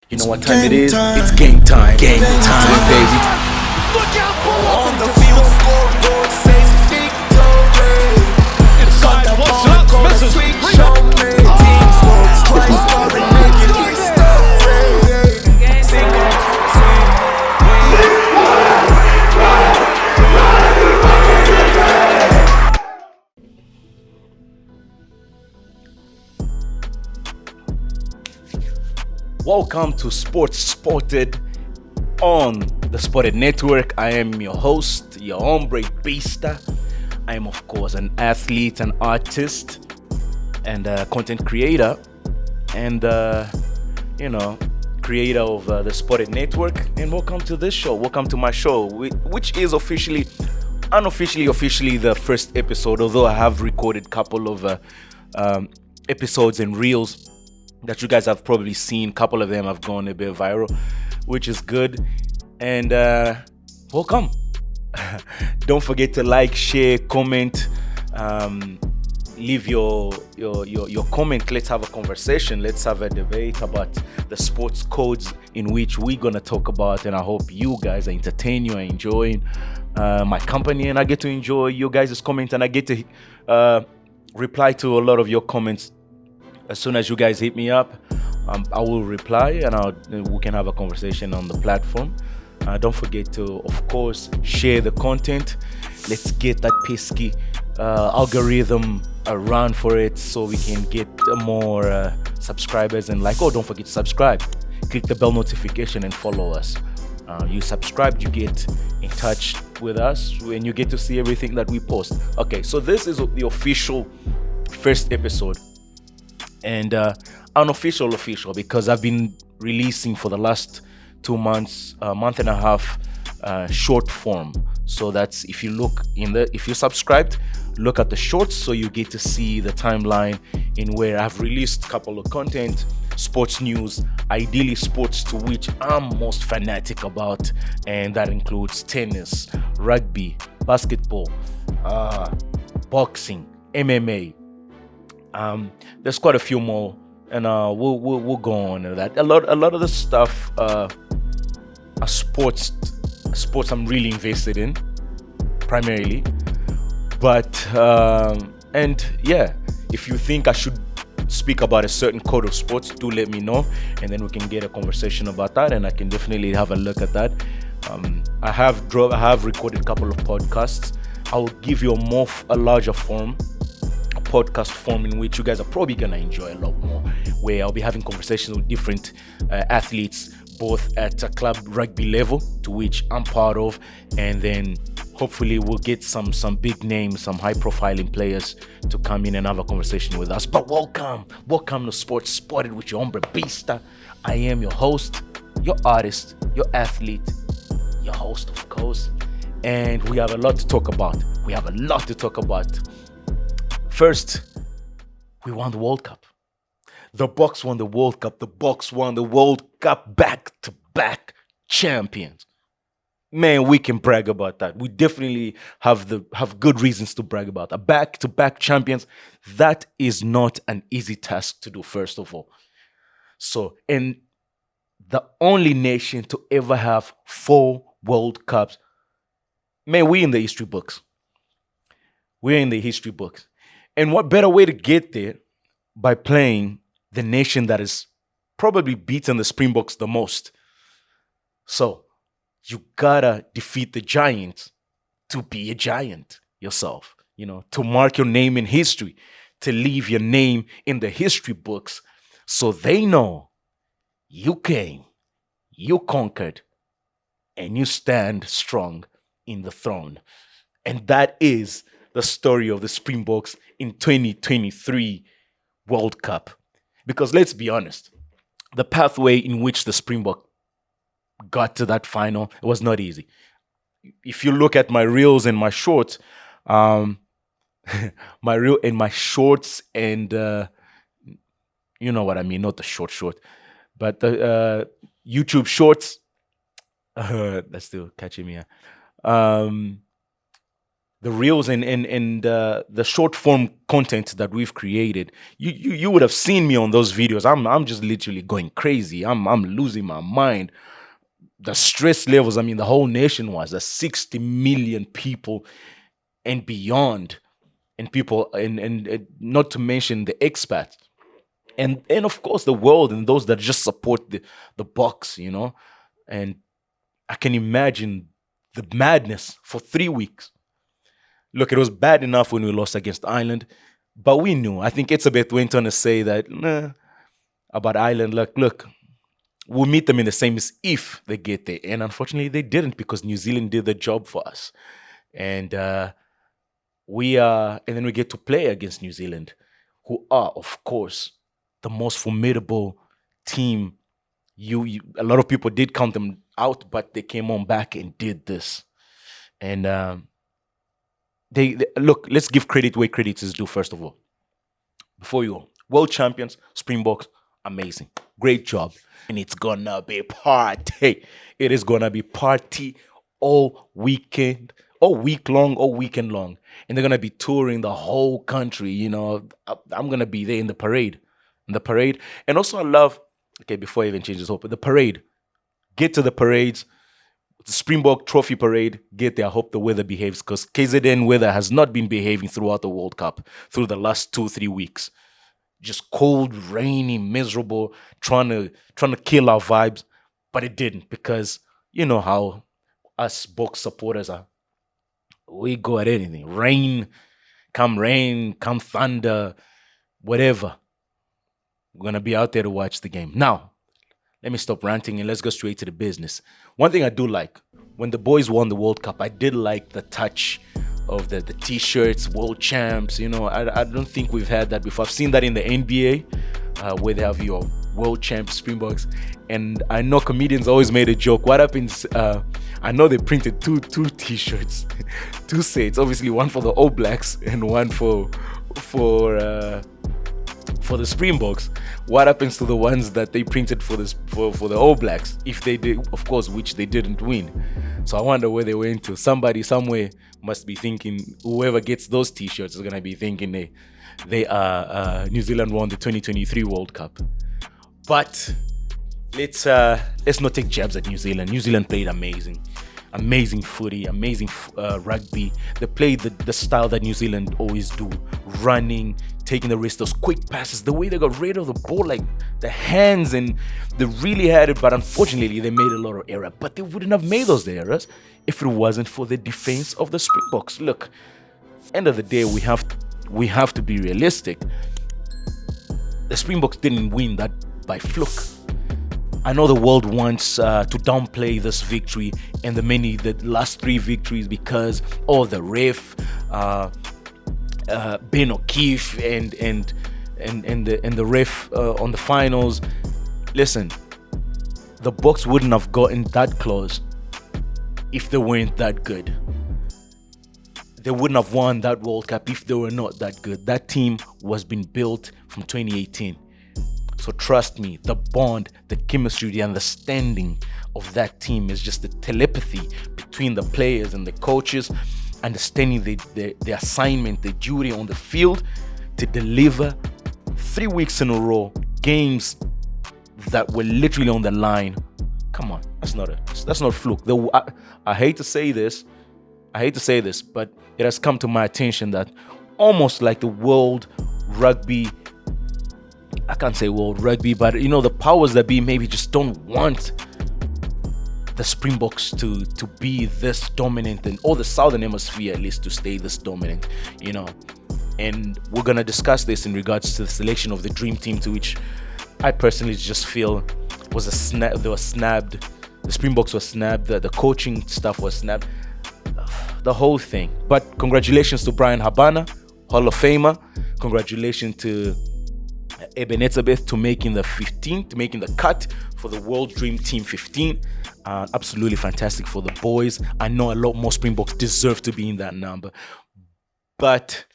You know what time it is? It's game time. Game time, baby. Look out for On the field, scoreboard says victory. inside. What's up? Misses. Show me team sports. Try scoring, make it history. Sing it, Welcome to Sports Spotted on the Spotted Network. I am your host, your hombre BISTAH. I am, of course, an athlete, an artist, and a content creator, and creator of the Spotted Network. And welcome to this show. Welcome to my show, which is officially the first episode. Although I have recorded a couple of episodes and reels that you guys have probably seen. A couple of them have gone a bit viral, which is good. And welcome. Don't forget to like, share, comment, leave your comment. Let's have a conversation. Let's have a debate about the sports codes in which we're gonna talk about. And I hope you guys are entertained, you are enjoying my company, and I get to enjoy you guys' comments, and I get to reply to a lot of your comments. As soon as you guys hit me up, I will reply, and we can have a conversation on the platform. Don't forget to, of course, share the content. Let's get that pesky algorithm around for it, so we can get more subscribers. And don't forget to subscribe. Click the bell notification and follow us. You subscribe, you get in touch with us, and you get to see everything that we post. Okay, so this is the official first episode. And unofficial because I've been releasing for the last 2 months, a month and a half, short form. So that's, if you subscribed, look at the shorts, so you get to see the timeline in where I've released a couple of content, sports news, ideally sports to which I'm most fanatic about, and that includes tennis, rugby, basketball, boxing, MMA. There's quite a few more, and we'll go on to that. A lot of the stuff are sports I'm really invested in, primarily. But and yeah, if you think I should speak about a certain code of sports, do let me know, and then we can get a conversation about that, and I can definitely have a look at that. I have recorded a couple of podcasts. I'll give you a larger form, podcast form, in which you guys are probably gonna enjoy a lot more, where I'll be having conversations with different athletes, both at a club rugby level, to which I'm part of, and then hopefully we'll get some big names, some high profiling players to come in and have a conversation with us. But welcome to Sports Spotted with your hombre BISTAH. I am your host, your artist, your athlete, your host, of course, and we have a lot to talk about. First, we won the World Cup. The BOKS won the World Cup. The BOKS won the World Cup, back-to-back champions. Man, we can brag about that. We definitely have good reasons to brag about that. Back-to-back champions. That is not an easy task to do, first of all. So, and the only nation to ever have 4 World Cups. Man, we're in the history books. And what better way to get there by playing the nation that has probably beaten the Springboks the most. So you gotta defeat the giants to be a giant yourself, to mark your name in history, to leave your name in the history books, so they know you came, you conquered, and you stand strong in the throne. And that is the story of the Springboks in 2023 World Cup. Because let's be honest, the pathway in which the Springbok got to that final was not easy. If you look at my reels and my shorts, and you know what I mean, not the short, but the YouTube shorts, that's still catching me. the reels and the short form content that we've created, you would have seen me on those videos. I'm just literally going crazy. I'm losing my mind. The stress levels, I mean, the whole nation was 60 million people and beyond, and people and not to mention the expats. And of course the world and those that just support the BOKS, and I can imagine the madness for 3 weeks. Look, it was bad enough when we lost against Ireland, but we knew. I think Etzebeth went on to say that about Ireland. Look, we'll meet them in the semis if they get there, and unfortunately they didn't, because New Zealand did the job for us, and and then we get to play against New Zealand, who are, of course, the most formidable team. A lot of people did count them out, but they came on back and did this. And they look. Let's give credit where credit is due. First of all, before you go, world champions, Springboks, amazing, great job, and it's gonna be party. It is gonna be party all weekend, all week long, all weekend long, and they're gonna be touring the whole country. I'm gonna be there in the parade. And also I love, okay, before I even change this hope, the parade. Get to the parades, the Springbok Trophy parade, get there. I hope the weather behaves, because KZN weather has not been behaving throughout the World Cup, through the last 2-3 weeks. Just cold, rainy, miserable, trying to kill our vibes, but it didn't, because you know how us BOKS supporters are. We go at anything. Rain, come thunder, whatever. We're going to be out there to watch the game. Now, let me stop ranting and let's go straight to the business. One thing I do like, when the boys won the World Cup, I did like the touch of the T-shirts, world champs. I don't think we've had that before. I've seen that in the NBA, where they have your world champ Springboks. And I know comedians always made a joke. What happens? I know they printed two T-shirts, 2 sets. Obviously, one for the All Blacks and one for the Springboks. What happens to the ones that they printed for the All Blacks, if they did, of course, which they didn't win? So I wonder where they went to. Somebody somewhere must be thinking, whoever gets those T-shirts is gonna be thinking they New Zealand won the 2023 World Cup. But let's not take jabs at New Zealand. New Zealand played amazing footy, amazing rugby. They played the style that New Zealand always do, running, taking the risk, those quick passes, the way they got rid of the ball, like the hands, and they really had it. But unfortunately, they made a lot of errors. But they wouldn't have made those errors if it wasn't for the defense of the Springboks. Look, end of the day, we have to be realistic. The Springboks didn't win that by fluke. I know the world wants to downplay this victory and the last 3 victories, because the ref, Ben O'Keefe, and the ref on the finals. Listen, the BOKS wouldn't have gotten that close if they weren't that good. They wouldn't have won that World Cup if they were not that good. That team was being built from 2018. So trust me, the bond, the chemistry, the understanding of that team is just the telepathy between the players and the coaches, understanding the assignment, the duty on the field to deliver 3 weeks in a row, games that were literally on the line. Come on, that's not fluke. I hate to say this, but it has come to my attention that almost like the World Rugby, I can't say World Rugby, but the powers that be maybe just don't want the Springboks to be this dominant, and or the Southern Hemisphere at least to stay this dominant, And we're gonna discuss this in regards to the selection of the dream team, to which I personally just feel was a snap. They were snabbed. The Springboks were snabbed. The coaching stuff was snabbed. The whole thing. But congratulations to Brian Habana, Hall of Famer. Congratulations to Etzebeth to making the 15th, to making the cut for the World Dream Team 15. Absolutely fantastic for the boys. I know a lot more Springboks deserve to be in that number, but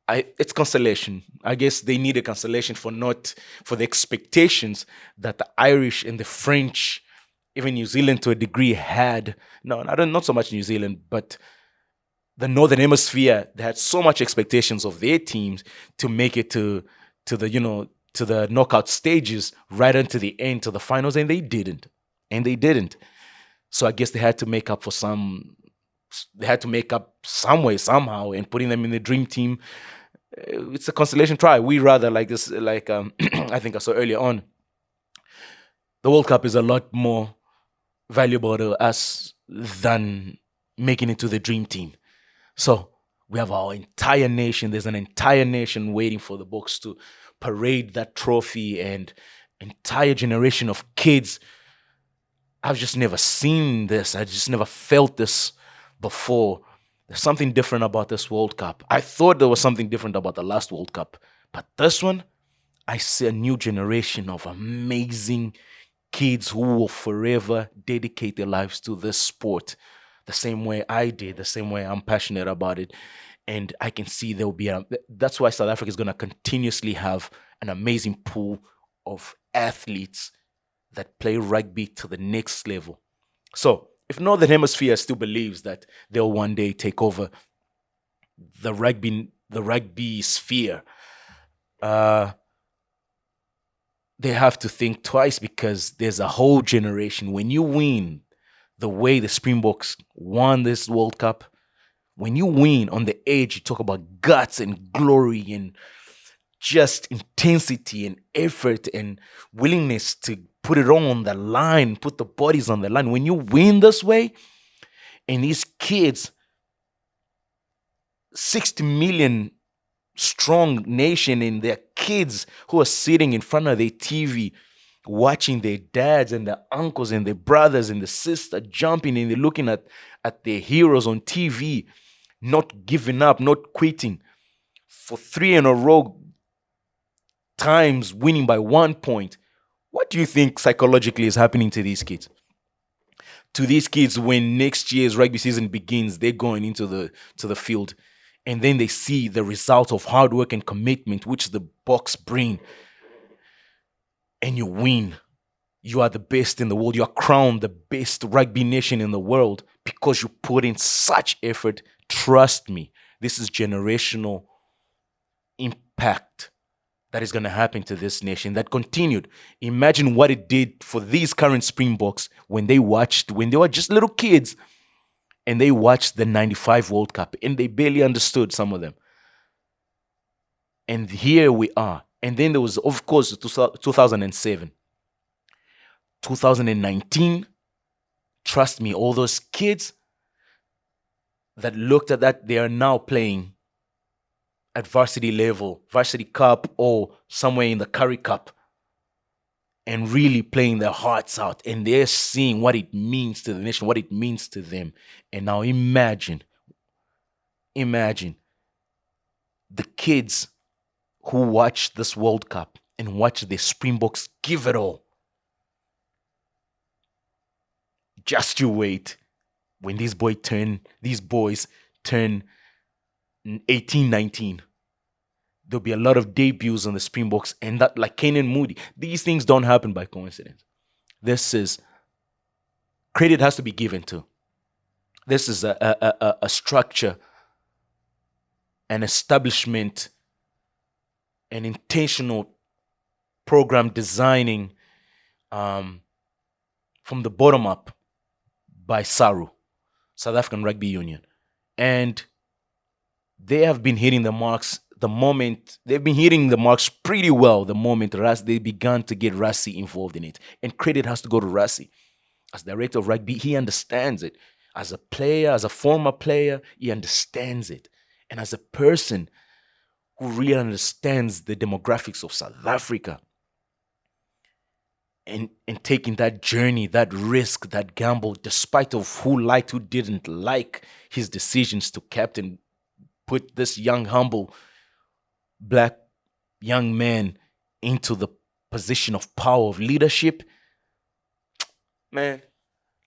it's consolation. I guess they need a consolation for the expectations that the Irish and the French, even New Zealand to a degree, had. No, not so much New Zealand, but the Northern Hemisphere, they had so much expectations of their teams to make it to the knockout stages right until the end, to the finals, and they didn't. So I guess they had to make up some way, somehow, and putting them in the dream team. It's a consolation try. We rather like this, I think I saw earlier on, the World Cup is a lot more valuable to us than making it to the dream team. So we have our entire nation. There's an entire nation waiting for the BOKS to parade that trophy, and entire generation of kids. I've just never seen this. I just never felt this before. There's something different about this World Cup. I thought there was something different about the last World Cup, but this one, I see a new generation of amazing kids who will forever dedicate their lives to this sport the same way I did, the same way I'm passionate about it. And I can see that's why South Africa is going to continuously have an amazing pool of athletes that play rugby to the next level. So if Northern Hemisphere still believes that they'll one day take over the rugby sphere, they have to think twice, because there's a whole generation. When you win the way the Springboks won this World Cup, when you win on the edge, you talk about guts and glory and just intensity and effort and willingness to put it on the line, put the bodies on the line. When you win this way, and these kids, 60 million strong nation, and their kids who are sitting in front of their TV watching their dads and their uncles and their brothers and the sister jumping, and they're looking at their heroes on TV, not giving up, not quitting, for 3 in a row times winning by 1 point. What do you think psychologically is happening to these kids? To these kids, when next year's rugby season begins, they're going into the field, and then they see the result of hard work and commitment which the BOKS bring, and you win. You are the best in the world. You are crowned the best rugby nation in the world because you put in such effort. Trust me, this is generational impact that is going to happen to this nation that continued. Imagine what it did for these current Springboks when they were just little kids, and they watched the 95 World Cup, and they barely understood, some of them. And here we are. And then there was, of course, 2007. 2019, trust me, all those kids that looked at that, they are now playing at varsity level, varsity cup, or somewhere in the Curry Cup, and really playing their hearts out. And they're seeing what it means to the nation, what it means to them. And now imagine the kids who watch this World Cup and watch the Springboks give it all. Just you wait. When these boys turn 18, 19, there'll be a lot of debuts on the Springboks, and that, like Kanan Moody, these things don't happen by coincidence. Credit has to be given to. This is a structure, an establishment, an intentional program designing from the bottom up by SARU, South African Rugby Union. And they have been hitting the marks they've been hitting the marks pretty well the moment they began to get Rassie involved in it. And credit has to go to Rassie. As director of rugby, he understands it. As a player, as a former player, he understands it. And as a person who really understands the demographics of South Africa, and taking that journey, that risk, that gamble, despite of who liked, who didn't like his decisions to captain, put this young, humble, black young man into the position of power, of leadership. Man,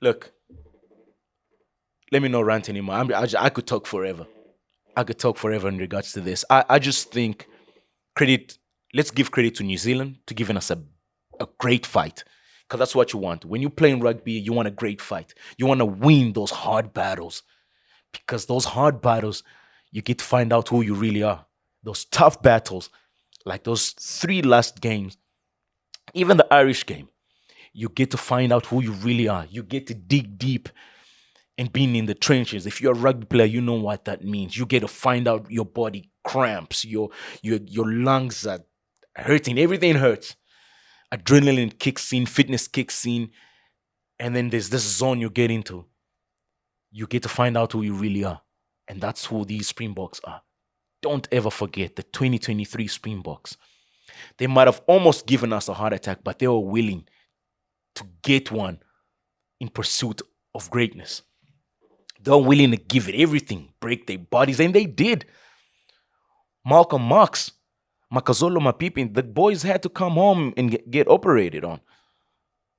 look, let me not rant anymore. I could talk forever. I could talk forever in regards to this. I just think let's give credit to New Zealand to giving us a great fight. Because that's what you want. When you play in rugby, you want a great fight. You want to win those hard battles. Because those hard battles, you get to find out who you really are. Those tough battles, like those 3 last games, even the Irish game, you get to find out who you really are. You get to dig deep and being in the trenches. If you're a rugby player, you know what that means. You get to find out your body cramps, your lungs are hurting, everything hurts. Adrenaline kicks in, fitness kicks in, and then there's this zone you get into. You get to find out who you really are. And that's who these Springboks are. Don't ever forget the 2023 Springboks. They might have almost given us a heart attack, but they were willing to get one in pursuit of greatness. They were willing to give it everything, break their bodies, and they did. Malcolm Marx, Makazolo Mapipin, the boys had to come home and get operated on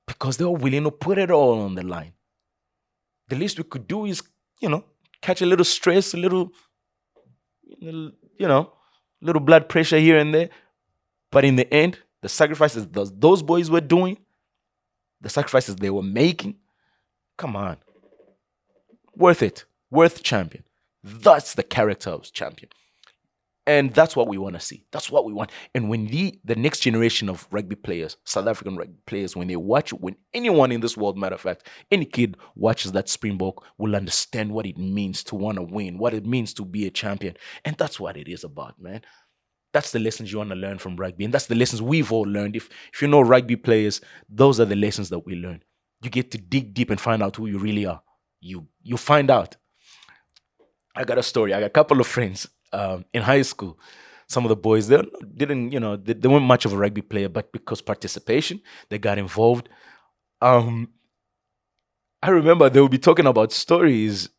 because they were willing to put it all on the line. The least we could do is, catch a little stress, a little blood pressure here and there. But in the end, the sacrifices those boys were doing, the sacrifices they were making, come on. Worth it. Worth champion. That's the character of champion. And that's what we want to see. That's what we want. And when the next generation of rugby players, South African rugby players, when anyone in this world, matter of fact, any kid watches that Springbok will understand what it means to want to win, what it means to be a champion. And that's what it is about, man. That's the lessons you want to learn from rugby. And that's the lessons we've all learned. If you know rugby players, those are the lessons that we learn. You get to dig deep and find out who you really are. You find out. I got a story. I got a couple of friends in high school. Some of the boys, they weren't much of a rugby player, but because participation, they got involved. I remember they would be talking about stories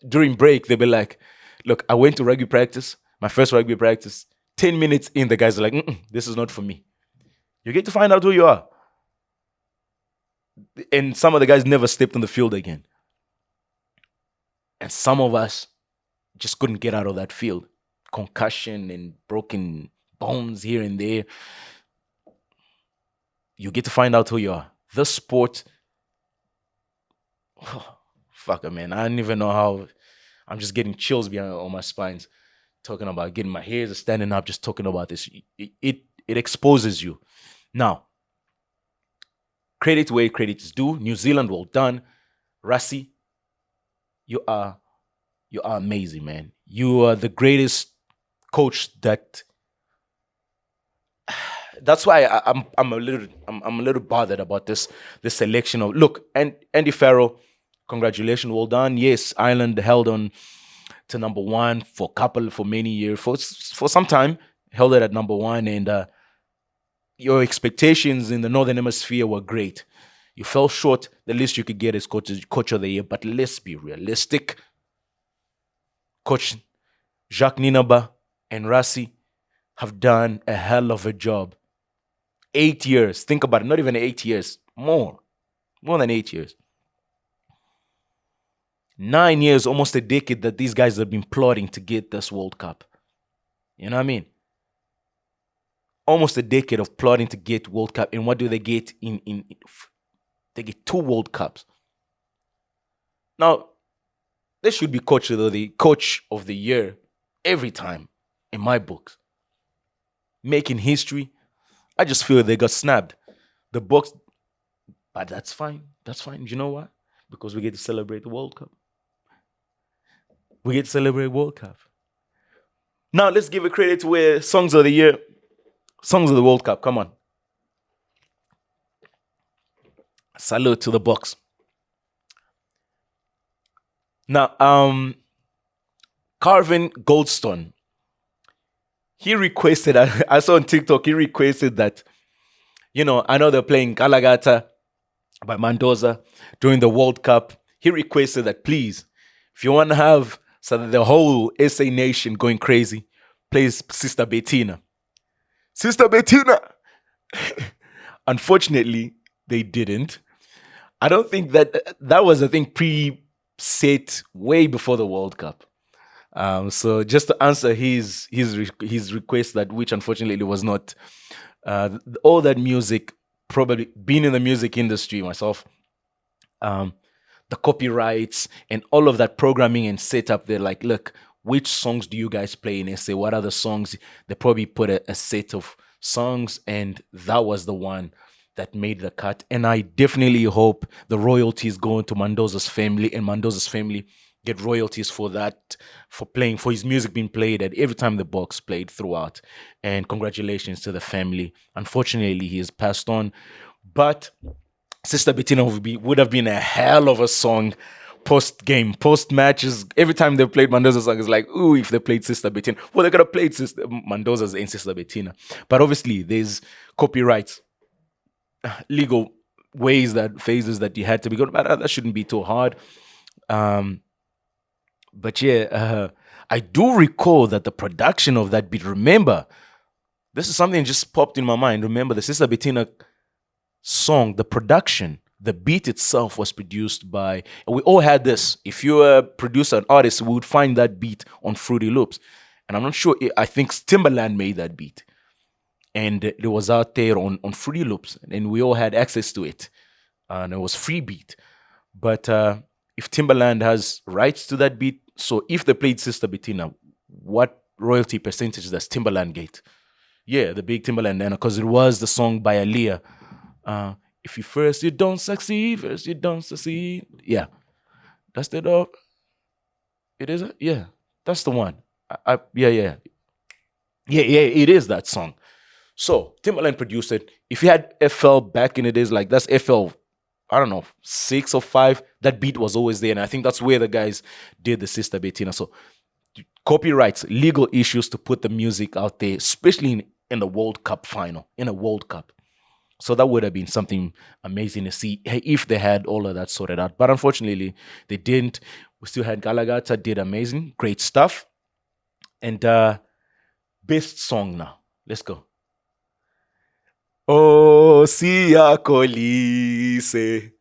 during break. They'd be like, look, I went to rugby practice, my first rugby practice. 10 minutes in, the guys are like, this is not for me. You get to find out who you are. And some of the guys never stepped on the field again. And some of us just couldn't get out of that field. Concussion and broken bones here and there. You get to find out who you are. The sport, fuck it, man. I don't even know how. I'm just getting chills behind on my spines. Talking about getting my hairs standing up, just talking about this. It exposes you. Now, credit where credit is due. New Zealand, well done. Rassie, you are amazing, man. You are the greatest coach that. That's why I'm a little bothered about this selection of. Look, and Andy Farrell, congratulations, well done. Yes, Ireland held on to number 1 for many years, for some time, held it at number 1, and your expectations in the Northern Hemisphere were great. You fell short. The least you could get is coach of the year, but let's be realistic. Coach Jacques Ninaba and Rassie have done a hell of a job. 8 years. Think about it. Not even 8 years. More than 8 years. 9 years, almost a decade that these guys have been plotting to get this World Cup. You know what I mean? Almost a decade of plotting to get World Cup. And what do they get? They get 2 World Cups. Now, they should be coach of the year every time in my books. Making history. I just feel they got snapped. The BOKS, but that's fine. That's fine. You know why? Because we get to celebrate the World Cup. We get to celebrate World Cup. Now, let's give a credit to where songs of the year, songs of the World Cup. Come on. Salute to the BOKS. Now, Carvin Goldstone, he requested, I saw on TikTok, he requested that, I know they're playing Galagata by Mendoza during the World Cup. He requested that, please, if you want to have so that the whole SA nation going crazy, play Sister Bettina. Sister Bettina! Unfortunately, they didn't. I don't think that was a thing pre-set way before the World Cup. So just to answer his request, that which unfortunately was not all that music, probably being in the music industry myself, the copyrights and all of that programming and setup. They're like, look, which songs do you guys play in SA? What are the songs? They probably put a set of songs, and that was the one that made the cut. And I definitely hope the royalties go into Mendoza's family, and Mendoza's family get royalties for that, for his music being played at every time the BOKS played throughout. And congratulations to the family. Unfortunately, he has passed on, but Sister Bettina would have been a hell of a song post-game, post-matches. Every time they played Mendoza's song, it's like, ooh, if they played Sister Bettina, well, they could have played Mendoza's and Sister Bettina. But obviously, there's copyrights, legal phases that you had to be good, but that shouldn't be too hard. But yeah, I do recall that the production of that beat, remember, this is something just popped in my mind. Remember, the Sister Bettina song, the production, the beat itself was produced by, we all had this. If you're a producer, an artist, we would find that beat on Fruity Loops. And I'm not sure, I think Timbaland made that beat. And it was out there on Fruity Loops, and we all had access to it. And it was free beat. But if Timbaland has rights to that beat, so if they played Sister Bettina, what royalty percentage does Timbaland get? Yeah, the big Timbaland, because it was the song by Aaliyah. If you first you don't succeed, first you don't succeed. Yeah, that's the dog. It is. Yeah, that's the one. Yeah. It is that song. So Timbaland produced it. If you had FL back in the days, like that's FL, I don't know, 6 or 5. That beat was always there, and I think that's where the guys did the Sister Bettina. So copyrights, legal issues to put the music out there, especially in the World Cup final, in a World Cup. So that would have been something amazing to see if they had all of that sorted out. But unfortunately, they didn't. We still had Galagata, did amazing, great stuff. And best song now. Let's go. Oh, Sia Kolise.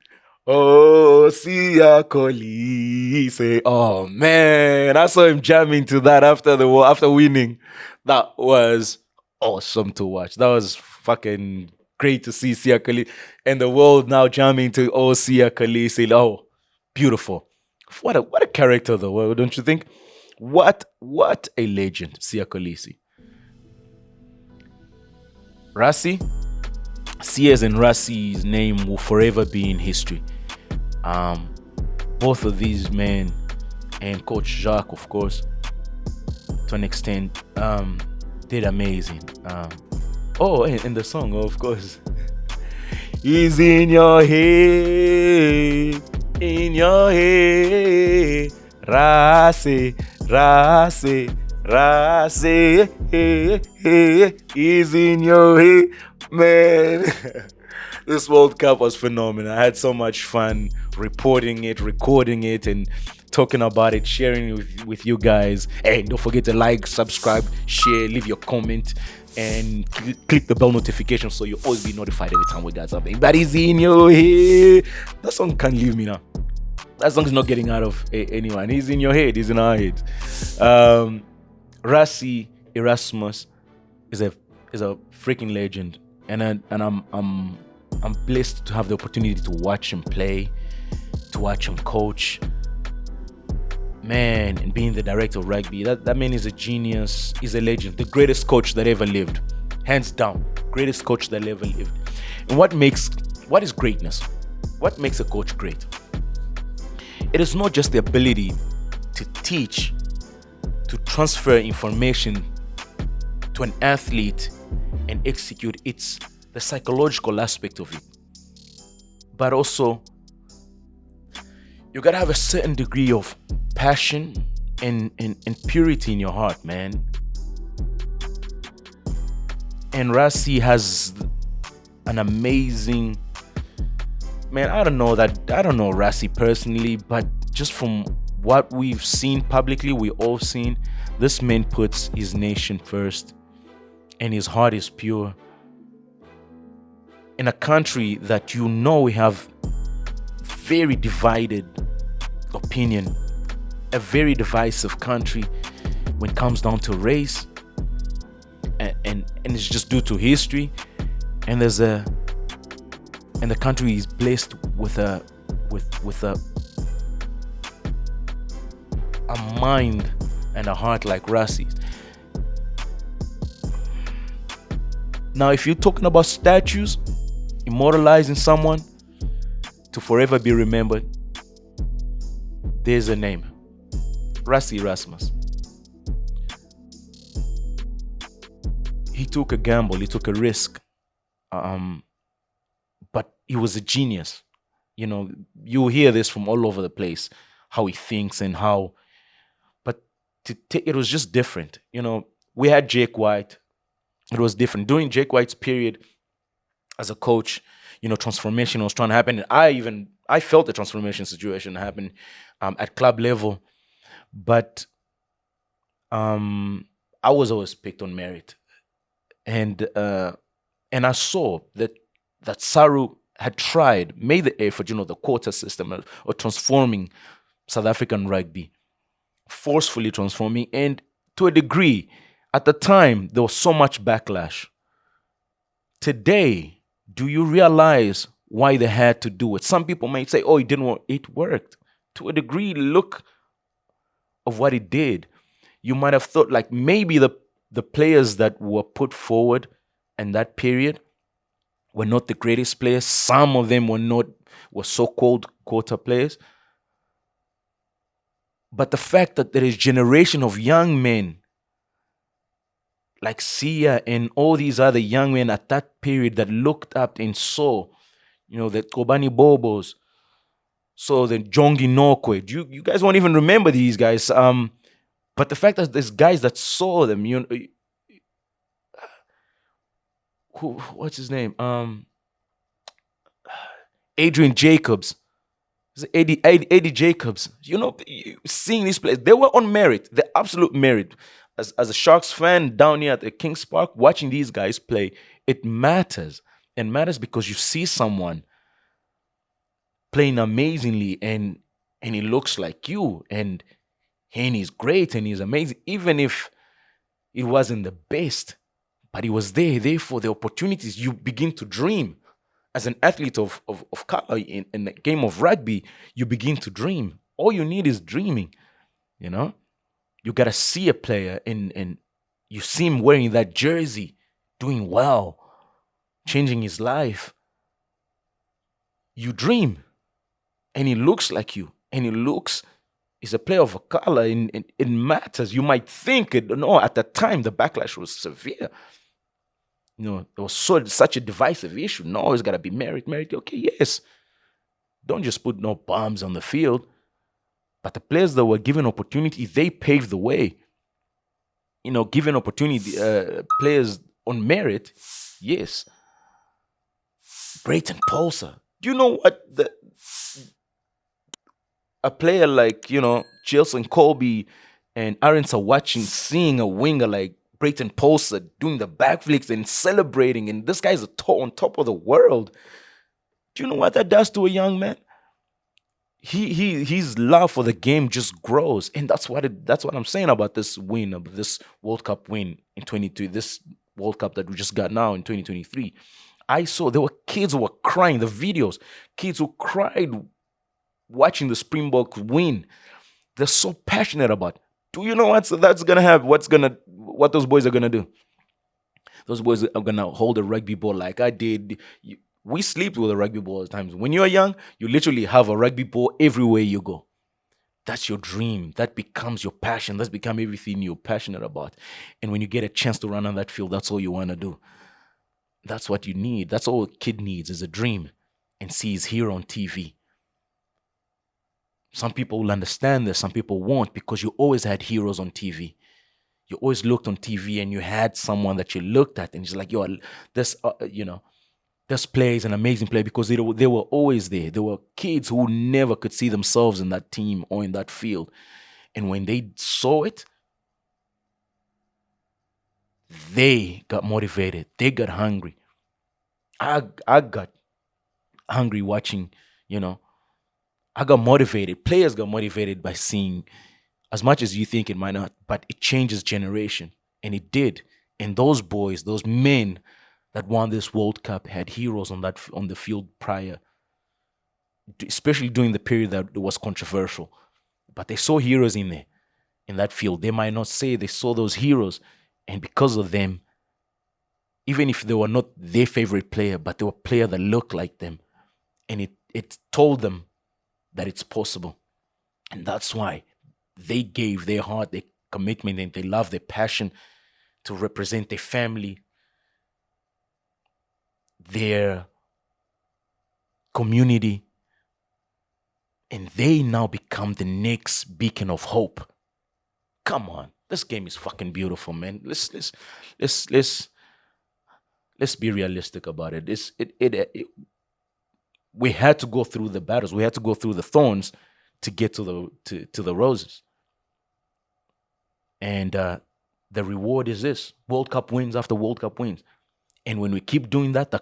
Oh, Sia Kolise. Oh, man. I saw him jamming to that after winning. That was awesome to watch. That was fucking great to see Sia Kolise and the world now jamming to Oh Sia Kolise. Oh, beautiful. What a character though, don't you think? What a legend, Sia Kolise. Sia's and Rassie's name will forever be in history. Both of these men, and Coach Jacques, of course, to an extent, did amazing. And the song, of course. Is in your head, Rassie, is in your head, man. This World Cup was phenomenal. I had so much fun reporting it, recording it, and talking about it, sharing it with you guys. Hey, don't forget to like, subscribe, share, leave your comment, and click the bell notification so you'll always be notified every time we got something. That is in your head. That song can't leave me now. That song is not getting out of anyone. He's in your head. He's in our head. Rassie Erasmus is a freaking legend, and I'm blessed to have the opportunity to watch him play, to watch him coach. Man, and being the director of rugby, that man is a genius. He's a legend, the greatest coach that ever lived, hands down, greatest coach that ever lived. And what is greatness? What makes a coach great? It is not just the ability to teach, to transfer information to an athlete and execute. It's the psychological aspect of it, but also you gotta have a certain degree of passion and purity in your heart, man. And Rassie has an amazing, man, I don't know Rassie personally, but just from what we've seen publicly, we all seen, this man puts his nation first and his heart is pure. In a country that we have very divided opinion, a very divisive country when it comes down to race, and it's just due to history, and the country is blessed with a a mind and a heart like Rassie's. Now, if you're talking about statues, immortalizing someone to forever be remembered, there's a name. Rassie Erasmus. He took a gamble, he took a risk. But he was a genius. You know, you hear this from all over the place, how he thinks and how, but it was just different. You know, we had Jake White. It was different. During Jake White's period as a coach, you know, transformation was trying to happen. And I felt the transformation situation happen at club level. But I was always picked on merit. And I saw that Saru had made the effort, you know, the quota system of transforming South African rugby, forcefully transforming. And to a degree, at the time, there was so much backlash. Today, do you realize why they had to do it? Some people may say, oh, it didn't work. It worked. To a degree, look of what it did. You might have thought like maybe the players that were put forward in that period were not the greatest players. Some of them were so-called quota players. But the fact that there is a generation of young men like Sia and all these other young men at that period that looked up and saw, you know, the Kobani Bobos, so the Jongi Nokwe. You guys won't even remember these guys. But the fact that there's guys that saw them, you know, what's his name? Adrian Jacobs. Eddie Jacobs. You know, seeing these players, they were on merit, the absolute merit. As a Sharks fan down here at the Kings Park, watching these guys play, it matters. It matters because you see someone playing amazingly and he looks like you and he's great and he's amazing, even if it wasn't the best, but he was there for the opportunities. You begin to dream. As an athlete of color in the game of rugby, you begin to dream. All you need is dreaming, you know? You got to see a player and you see him wearing that jersey, doing well, changing his life. You dream and he looks like you and he's a player of a color and it matters. You might think, no, at the time the backlash was severe. You know, there was such a divisive issue. No, it's got to be merit. Okay, yes. Don't just put no bombs on the field. But the players that were given opportunity, they paved the way. You know, given opportunity, players on merit, yes. Brayton Polser. Do you know what? A player like, you know, Jelson Colby and Aaron Sawatchin seeing a winger like Brayton Polser doing the backflips and celebrating, and this guy's on top of the world. Do you know what that does to a young man? His love for the game just grows, and that's what I'm saying about this win, about this World Cup win in 22, this World Cup that we just got now in 2023. I saw there were kids who were crying, the videos, kids who cried watching the Springboks win. They're so passionate about it. Do you know what those boys are gonna do? Those boys are gonna hold a rugby ball like I did. We sleep with a rugby ball at times. When you're young, you literally have a rugby ball everywhere you go. That's your dream. That becomes your passion. That's become everything you're passionate about. And when you get a chance to run on that field, that's all you want to do. That's what you need. That's all a kid needs is a dream and see his hero on TV. Some people will understand this. Some people won't, because you always had heroes on TV. You always looked on TV and you had someone that you looked at and it's like, yo, this, this player is an amazing player, because they were always there. There were kids who never could see themselves in that team or in that field. And when they saw it, they got motivated. They got hungry. I got hungry watching, I got motivated. Players got motivated by seeing, as much as you think it might not, but it changes generation. And it did. And those boys, those men that won this World Cup had heroes on the field prior, especially during the period that it was controversial. But they saw heroes in there. in that field. They might not say they saw those heroes, and because of them, even if they were not their favorite player, but they were a player that looked like them, and it told them that it's possible. And that's why they gave their heart, their commitment, and their love, their passion to represent their family, their community, and they now become the next beacon of hope. Come on, this game is fucking beautiful, man. Let's be realistic about it. We had to go through the battles. We had to go through the thorns to get to the roses. And the reward is this: World Cup wins after World Cup wins. And when we keep doing that, the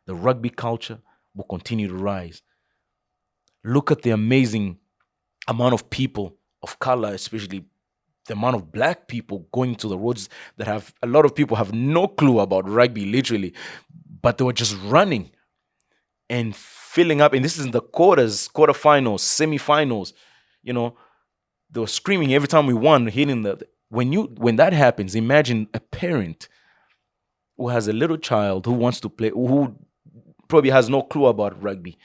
rugby culture, will continue to rise. Look at the amazing amount of people of color, especially the amount of black people going to the roads that have, a lot of people have no clue about rugby, literally, but they were just running and filling up. And this is in the quarterfinals, semifinals. You know, they were screaming every time we won, hitting the. When that happens, imagine a parent who has a little child who wants to play, who probably has no clue about rugby,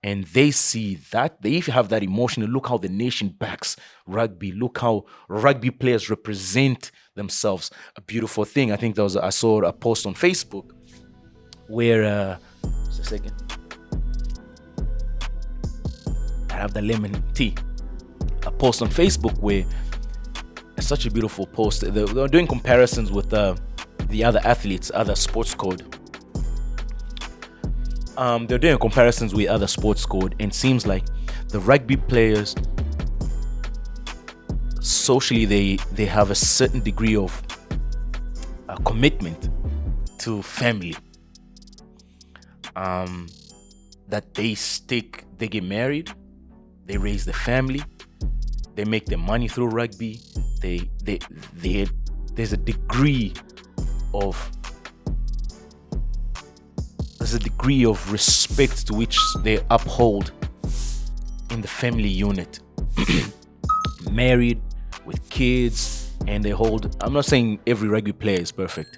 and they see that, they have that emotion. Look how the nation backs rugby. Look how rugby players represent themselves. A beautiful thing. I think I saw a post on Facebook where just a second. I have the lemon tea. A post on Facebook where it's such a beautiful post. They're doing comparisons with the other athletes, other sports code. They're doing comparisons with other sports code, and it seems like the rugby players, socially, they have a certain degree of commitment to family. That they get married, they raise the family, they make their money through rugby. There's a degree of respect to which they uphold in the family unit. Married with kids, and they hold. I'm not saying every rugby player is perfect,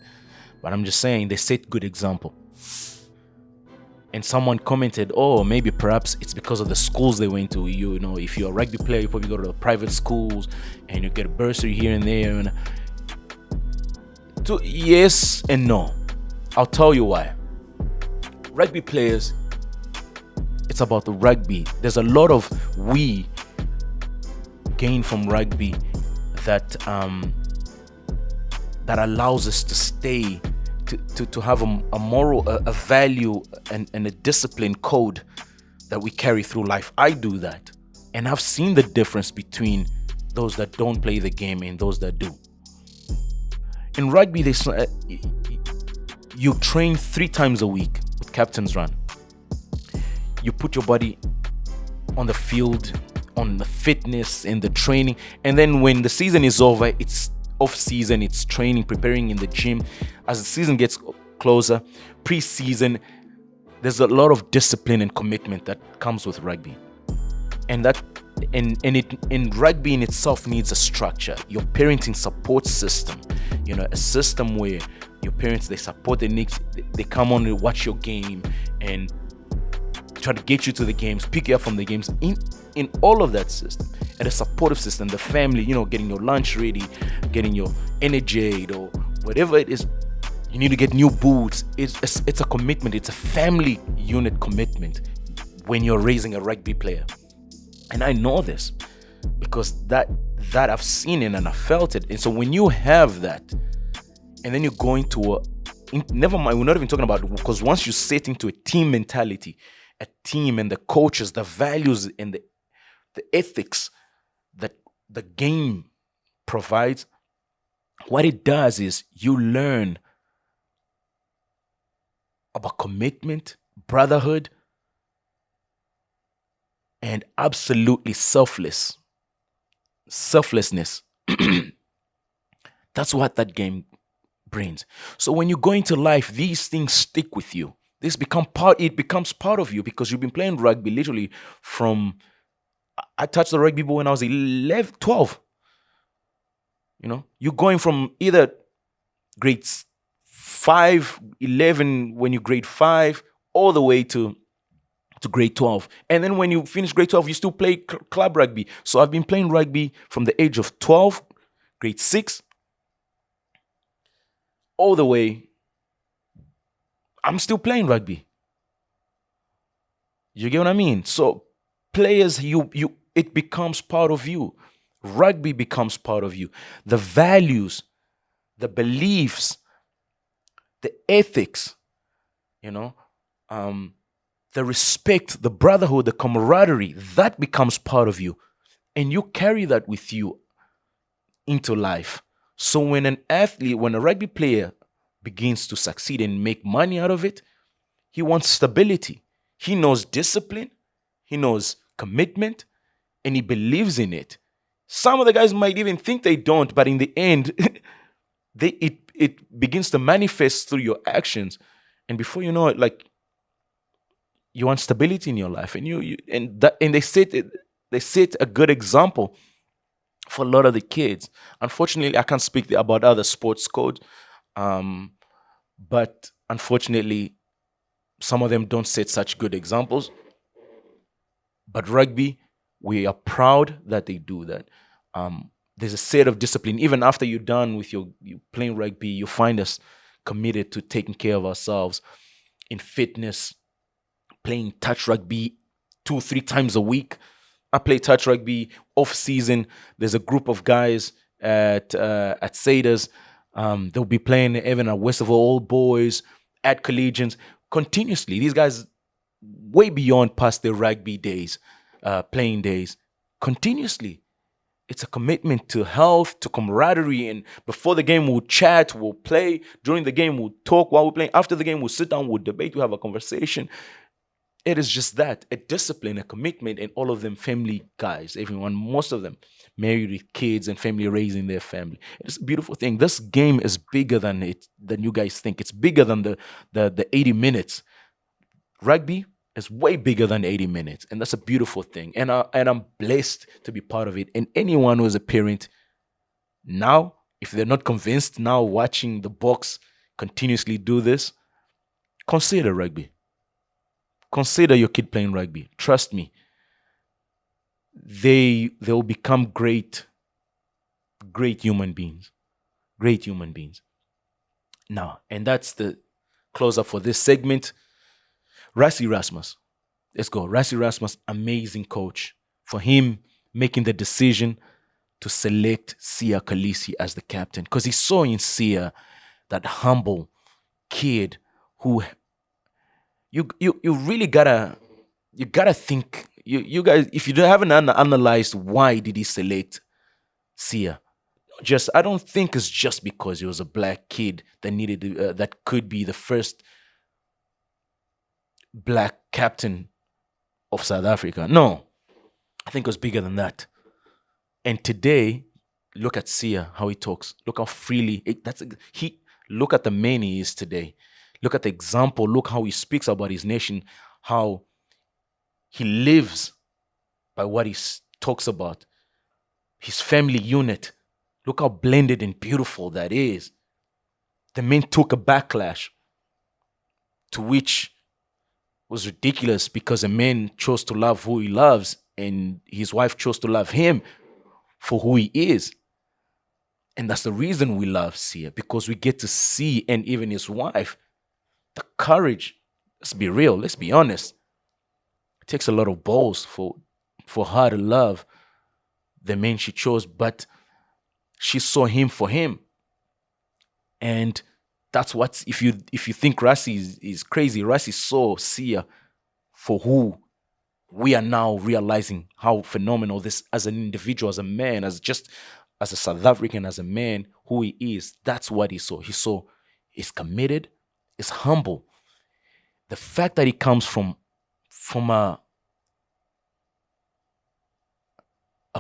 but I'm just saying they set good example. And someone commented, oh, maybe perhaps it's because of the schools they went to. You know, if you're a rugby player, you probably go to the private schools and you get a bursary here and there. And yes and no. I'll tell you why. Rugby players, it's about the rugby. There's a lot of we gain from rugby that allows us to stay, to have a moral, a value, and a discipline code that we carry through life. I do that, and I've seen the difference between those that don't play the game and those that do. In rugby, you train 3 times a week with captain's run. You put your body on the field, on the fitness and the training, and then when the season is over, it's off season, it's training, preparing in the gym. As the season gets closer, pre-season, there's a lot of discipline and commitment that comes with rugby, and rugby in itself needs a structure. Your parenting support system, a system where your parents, they support the needs, they come on and watch your game and try to get you to the games, pick you up from the games, in all of that system. And a supportive system, the family, getting your lunch ready, getting your energy aid or whatever it is. You need to get new boots. It's a commitment. It's a family unit commitment when you're raising a rugby player. And I know this because that I've seen it and I felt it. And so when you have that, and then you're going to never mind, we're not even talking about, because once you set into a team mentality, a team and the coaches, the values and the ethics that the game provides, what it does is you learn about commitment, brotherhood, and absolutely selflessness. That's what that game brings. So when you go into life, these things stick with you. It becomes part of you because you've been playing rugby literally from, I touched the rugby ball when I was 12. You're going from either grades 5, 11 when you grade 5, all the way to grade 12. And then when you finish grade 12, you still play club rugby. So I've been playing rugby from the age of 12, grade 6, all the way. I'm still playing rugby. You get what I mean? So players, it becomes part of you. Rugby becomes part of you. The values, the beliefs, the ethics, the respect, the brotherhood, the camaraderie, that becomes part of you. And you carry that with you into life. So when a rugby player begins to succeed and make money out of it, he wants stability. He knows discipline, he knows commitment, and he believes in it. Some of the guys might even think they don't, but in the end, it begins to manifest through your actions. And before you know it, like, you want stability in your life, and they set a good example for a lot of the kids. Unfortunately, I can't speak about other sports codes, but unfortunately, some of them don't set such good examples. But rugby, we are proud that they do that. There's a set of discipline. Even after you're done with you playing rugby, you find us committed to taking care of ourselves in fitness, playing touch rugby 2-3 times a week. I play touch rugby off season. There's a group of guys at SPRINGBOKS. They'll be playing even at West of All Boys, at Collegians, continuously. These guys way beyond past their rugby days, playing days, continuously. It's a commitment to health, to camaraderie. And before the game, we'll chat, we'll play. During the game, we'll talk while we're playing. After the game, we'll sit down, we'll debate, we'll have a conversation. It is just that, a discipline, a commitment, and all of them family guys, everyone, most of them married with kids and family raising their family. It's a beautiful thing. This game is bigger than you guys think. It's bigger than the 80 minutes. Rugby is way bigger than 80 minutes, and that's a beautiful thing. And I'm blessed to be part of it. And anyone who is a parent now, if they're not convinced now, watching the BOKS continuously do this, consider rugby. Consider your kid playing rugby. Trust me. They will become great human beings. Great human beings. Now, and that's the close-up for this segment. Rassie Erasmus. Let's go. Rassie Erasmus, amazing coach. For him making the decision to select Siya Kolisi as the captain. Because he saw in Siya that humble kid who you really gotta think, you guys, if you haven't analyzed why did he select Siya, I don't think it's just because he was a black kid that needed that could be the first black captain of South Africa. No, I think it was bigger than that. And today, look at Siya, how he talks. Look how freely look at the man he is today. Look at the example. Look how he speaks about his nation, how he lives by what he talks about. His family unit. Look how blended and beautiful that is. The man took a backlash to which was ridiculous because a man chose to love who he loves and his wife chose to love him for who he is. And that's the reason we love Siya, because we get to see, and even his wife, the courage. Let's be real. Let's be honest. It takes a lot of balls for her to love the man she chose, but she saw him for him. And that's what, if you think Rassie is crazy, Rassie saw Siya for who we are now realizing how phenomenal this, as an individual, as a man, as a South African, as a man, who he is. That's what he saw. He saw he's committed, is humble. The fact that he comes from a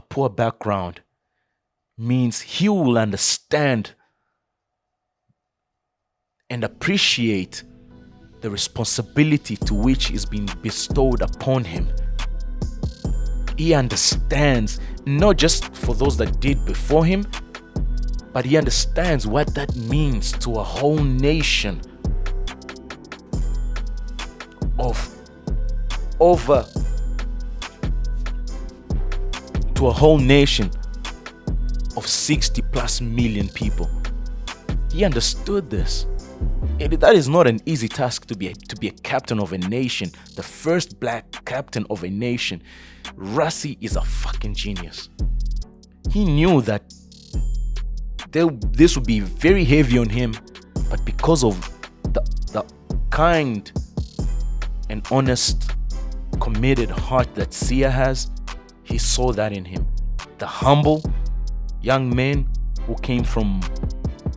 poor background means he will understand and appreciate the responsibility to which is being bestowed upon him. He understands, not just for those that did before him, But he understands what that means to a whole nation of to a whole nation of 60 plus million people. He understood this. That is not an easy task to be a captain of a nation, the first black captain of a nation. Rassie is a fucking genius. He knew that this would be very heavy on him, but because of the kind and honest, committed heart that Sia has, he saw that in him. The humble young man who came from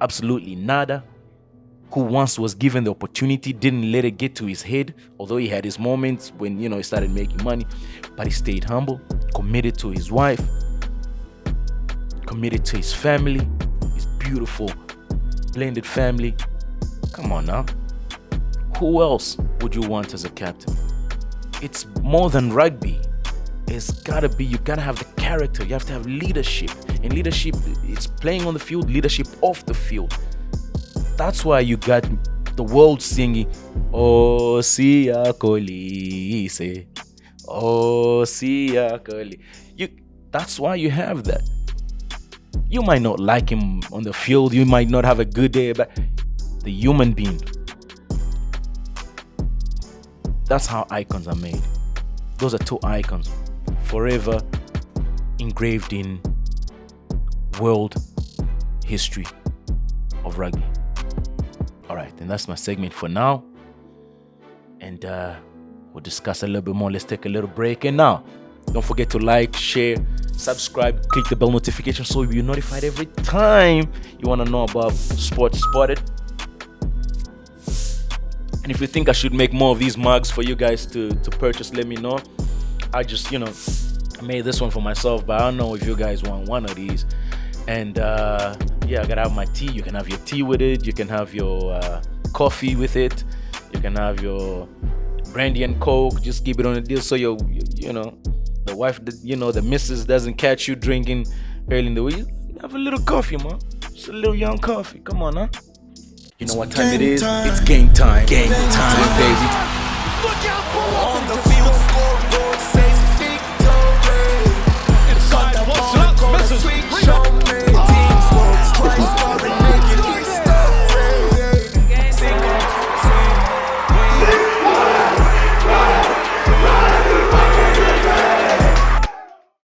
absolutely nada, who once was given the opportunity, didn't let it get to his head, although he had his moments when, he started making money, but he stayed humble, committed to his wife, committed to his family, his beautiful blended family. Come on now. Who else would you want as a captain? It's more than rugby. It's gotta be, you gotta have the character, you have to have leadership. And leadership, it's playing on the field, leadership off the field. That's why you got the world singing, "Oh, sia kolisi, oh, sia koli." That's why you have that. You might not like him on the field, you might not have a good day, but the human being. That's how icons are made. Those are two icons, forever engraved in world history of rugby. Alright, and that's my segment for now. And we'll discuss a little bit more. Let's take a little break. And now, don't forget to like, share, subscribe, click the bell notification so you'll be notified every time you want to know about Sports Spotted. And if you think I should make more of these mugs for you guys to purchase, let me know. I just, I made this one for myself, but I don't know if you guys want one of these. And I gotta have my tea. You can have your tea with it. You can have your coffee with it. You can have your brandy and coke. Just keep it on the deal so the wife, the missus doesn't catch you drinking early in the week. Have a little coffee, man. Just a little young coffee. Come on, huh? You know what time it is? It's game time. Game time, baby. Look out for On the field, scoreboard,